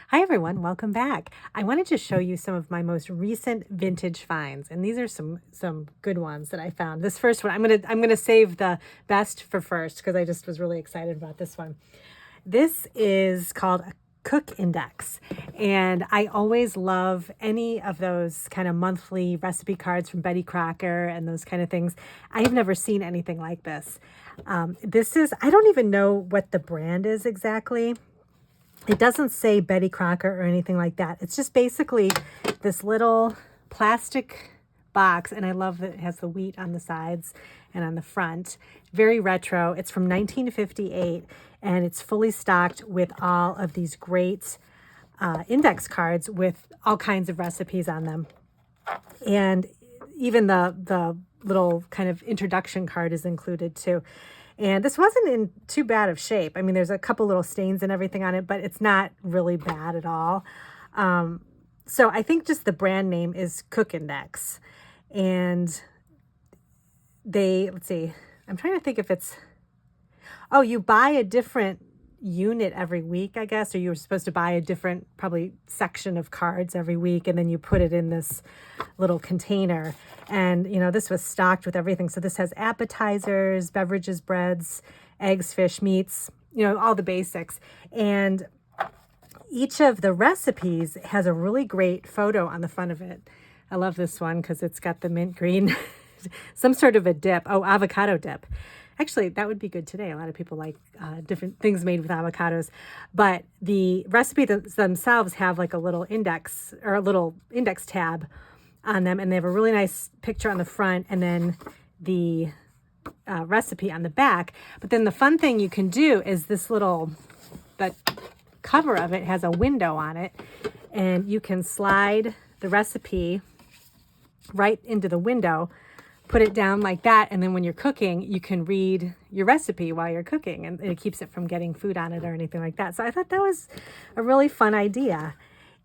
Hi everyone, welcome back. I wanted to show you some of my most recent vintage finds, and these are some good ones that I found. This first one, I'm gonna save the best for first because I just was really excited about this one. This is called a Cook Index, and I always love any of those kind of monthly recipe cards from Betty Crocker and those kind of things. I have never seen anything like this. I don't even know what the brand is exactly. It doesn't say Betty Crocker or anything like that. It's just basically this little plastic box, and I love that it has the wheat on the sides and on the front. Very retro. It's from 1958, and it's fully stocked with all of these great index cards with all kinds of recipes on them. And even the little kind of introduction card is included too. And this wasn't in too bad of shape. I mean, there's a couple little stains and everything on it, but it's not really bad at all. So I think just the brand name is Cook Index. And let's see, I'm trying to think if it's, oh, you buy a different unit every week, I guess, or you were supposed to buy a different probably section of cards every week, and then you put it in this little container. And this was stocked with everything. So this has appetizers, beverages, breads, eggs, fish, meats, all the basics. And each of the recipes has a really great photo on the front of it. I love this one because it's got the mint green some sort of a dip. Oh, avocado dip. Actually, that would be good today. A lot of people like different things made with avocados. But the recipe themselves have like a little index or a little index tab on them. And they have a really nice picture on the front and then the recipe on the back. But then the fun thing you can do is the cover of it has a window on it. And you can slide the recipe right into the window, put it down like that, and then when you're cooking, you can read your recipe while you're cooking, and it keeps it from getting food on it or anything like that. So I thought that was a really fun idea.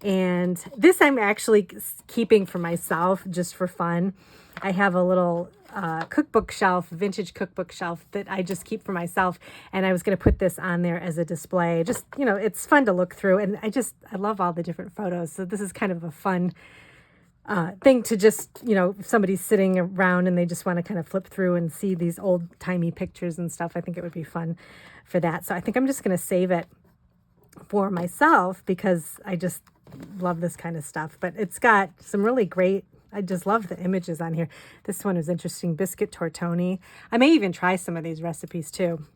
And this I'm actually keeping for myself just for fun. I have a little cookbook shelf, vintage cookbook shelf that I just keep for myself, and I was going to put this on there as a display. Just, it's fun to look through, and I love all the different photos. So this is kind of a fun thing to just, if somebody's sitting around and they just want to kind of flip through and see these old timey pictures and stuff. I think it would be fun for that. So I think I'm just going to save it for myself because I just love this kind of stuff. But it's got some really great, I just love the images on here. This one is interesting, biscuit tortoni. I may even try some of these recipes too.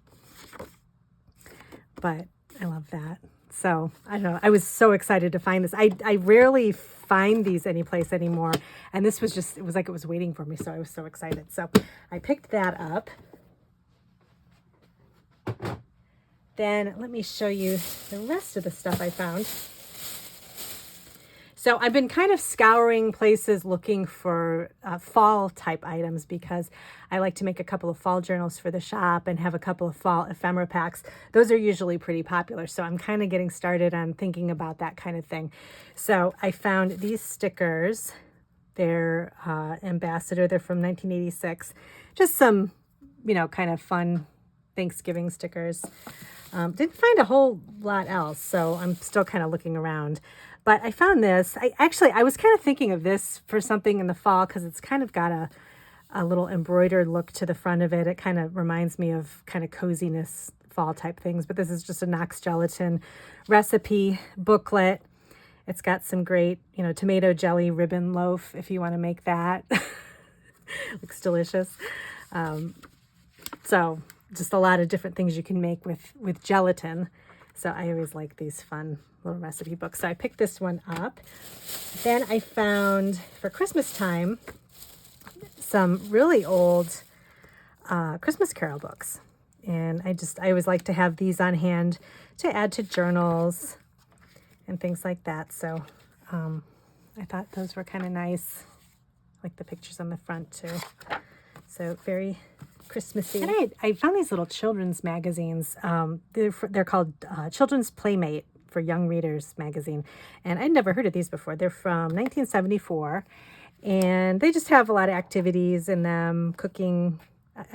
But I love that. So I don't know. I was so excited to find this. I rarely find these anyplace anymore. And this was just, it was like it was waiting for me. So I was so excited. So I picked that up. Then let me show you the rest of the stuff I found. So I've been kind of scouring places looking for fall type items because I like to make a couple of fall journals for the shop and have a couple of fall ephemera packs. Those are usually pretty popular. So I'm kind of getting started on thinking about that kind of thing. So I found these stickers. They're Ambassador. They're from 1986. Just some, kind of fun Thanksgiving stickers. Didn't find a whole lot else. So I'm still kind of looking around. But I found this. I was kind of thinking of this for something in the fall because it's kind of got a little embroidered look to the front of it. It kind of reminds me of kind of coziness fall type things. But this is just a Knox gelatin recipe booklet. It's got some great, tomato jelly ribbon loaf if you want to make that. Looks delicious. So just a lot of different things you can make with gelatin. So I always like these fun little recipe books. So I picked this one up. Then I found for Christmas time some really old Christmas Carol books. And I always like to have these on hand to add to journals and things like that. So I thought those were kind of nice. Like the pictures on the front too. So very Christmassy. And I found these little children's magazines. They're called Children's Playmate for Young Readers magazine. And I'd never heard of these before. They're from 1974. And they just have a lot of activities in them, cooking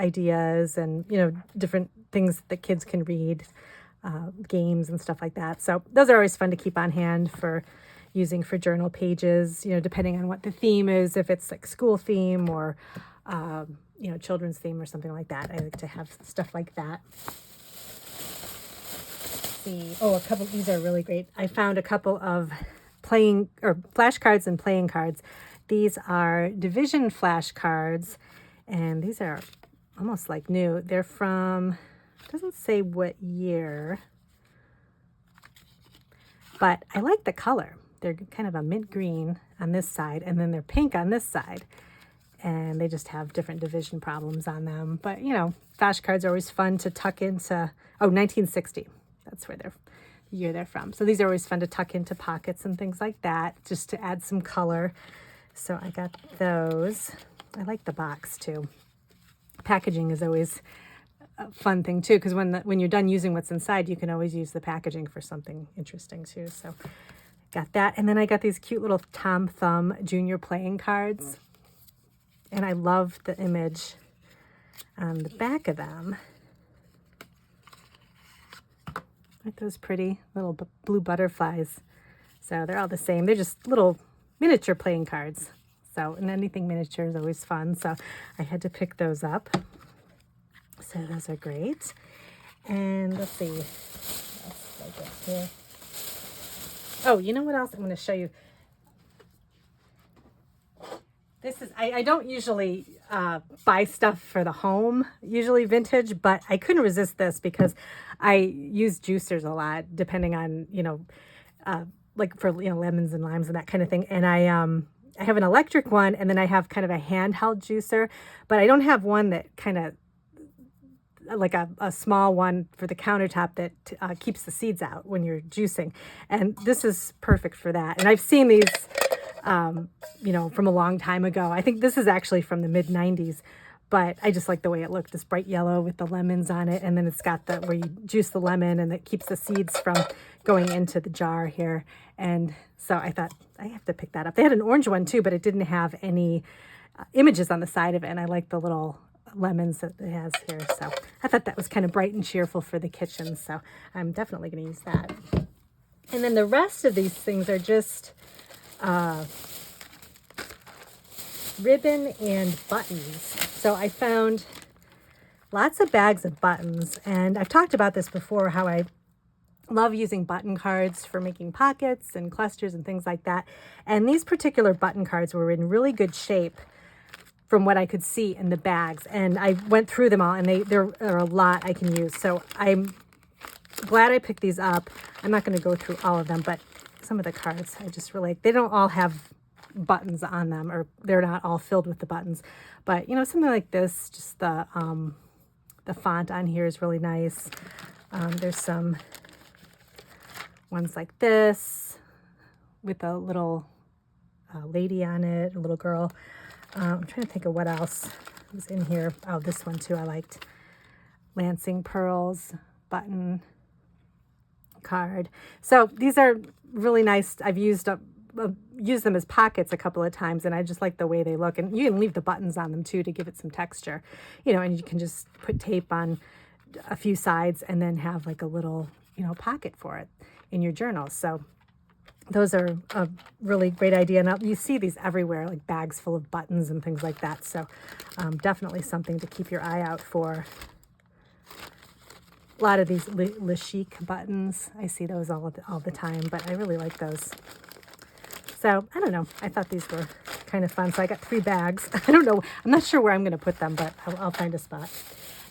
ideas and, different things that kids can read. games and stuff like that. So those are always fun to keep on hand for using for journal pages, depending on what the theme is, if it's like school theme or, children's theme or something like that. I like to have stuff like that. A couple, these are really great. I found a couple of flashcards and playing cards. These are division flashcards, and these are almost like new. They're from, doesn't say what year, but I like the color. They're kind of a mint green on this side, and then they're pink on this side. And they just have different division problems on them. But, flashcards are always fun to tuck into, 1960. That's where the year they're from. So these are always fun to tuck into pockets and things like that, just to add some color. So I got those. I like the box too. Packaging is always a fun thing too, because when you're done using what's inside, you can always use the packaging for something interesting too. So got that. And then I got these cute little Tom Thumb junior playing cards. And I love the image on the back of them. Aren't those pretty little blue butterflies? So they're all the same. They're just little miniature playing cards. So, and anything miniature is always fun. So I had to pick those up. So those are great. And let's see. What else did I get here? Oh, you know what else I'm going to show you? This is, I don't usually buy stuff for the home, usually vintage, but I couldn't resist this because I use juicers a lot, depending on, like for, lemons and limes and that kind of thing. And I have an electric one, and then I have kind of a handheld juicer, but I don't have one that kind of, like a small one for the countertop that keeps the seeds out when you're juicing. And this is perfect for that. And I've seen these from a long time ago. I think this is actually from the mid 90s, but I just like the way it looked, this bright yellow with the lemons on it. And then it's got where you juice the lemon and it keeps the seeds from going into the jar here. And so I thought I have to pick that up. They had an orange one too, but it didn't have any images on the side of it. And I like the little lemons that it has here. So I thought that was kind of bright and cheerful for the kitchen. So I'm definitely going to use that. And then the rest of these things are just ribbon and buttons. So I found lots of bags of buttons, and I've talked about this before, how I love using button cards for making pockets and clusters and things like that. And these particular button cards were in really good shape from what I could see in the bags. And I went through them all, and there are a lot I can use. So I'm glad I picked these up. I'm not going to go through all of them, but some of the cards I just really, they don't all have buttons on them, or they're not all filled with the buttons. But, something like this, just the font on here is really nice. There's some ones like this with a little lady on it, a little girl. I'm trying to think of what else was in here. Oh, this one too I liked. Lancing Pearls button card. So these are really nice. I've used them as pockets a couple of times, and I just like the way they look. And you can leave the buttons on them too to give it some texture, and you can just put tape on a few sides and then have like a little, pocket for it in your journal. So those are a really great idea. And you see these everywhere, like bags full of buttons and things like that. So definitely something to keep your eye out for. A lot of these Le Chic buttons, I see those all the time, but I really like those. So I don't know, I thought these were kind of fun. So I got 3 bags. I don't know, I'm not sure where I'm going to put them, but I'll find a spot.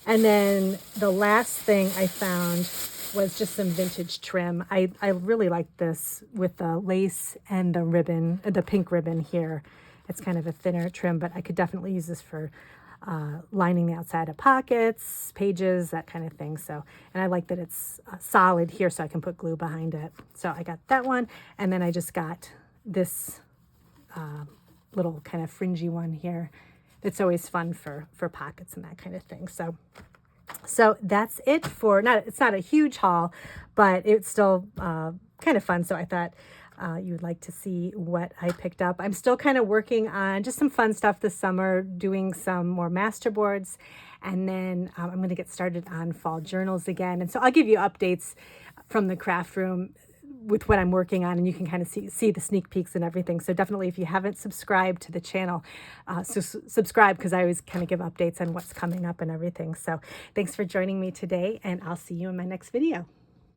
And then the last thing I found was just some vintage trim. I really like this with the lace and the ribbon, the pink ribbon here. It's kind of a thinner trim, but I could definitely use this for lining the outside of pockets, pages, that kind of thing. So, and I like that it's solid here, so I can put glue behind it. So I got that one, and then I just got this little kind of fringy one here. It's always fun for pockets and that kind of thing. So that's it for, it's not a huge haul, but it's still kind of fun. So I thought you would like to see what I picked up. I'm still kind of working on just some fun stuff this summer, doing some more masterboards And then I'm going to get started on fall journals again. And so I'll give you updates from the craft room with what I'm working on, and you can kind of see the sneak peeks and everything. So definitely, if you haven't subscribed to the channel, subscribe, because I always kind of give updates on what's coming up and everything. So thanks for joining me today, and I'll see you in my next video.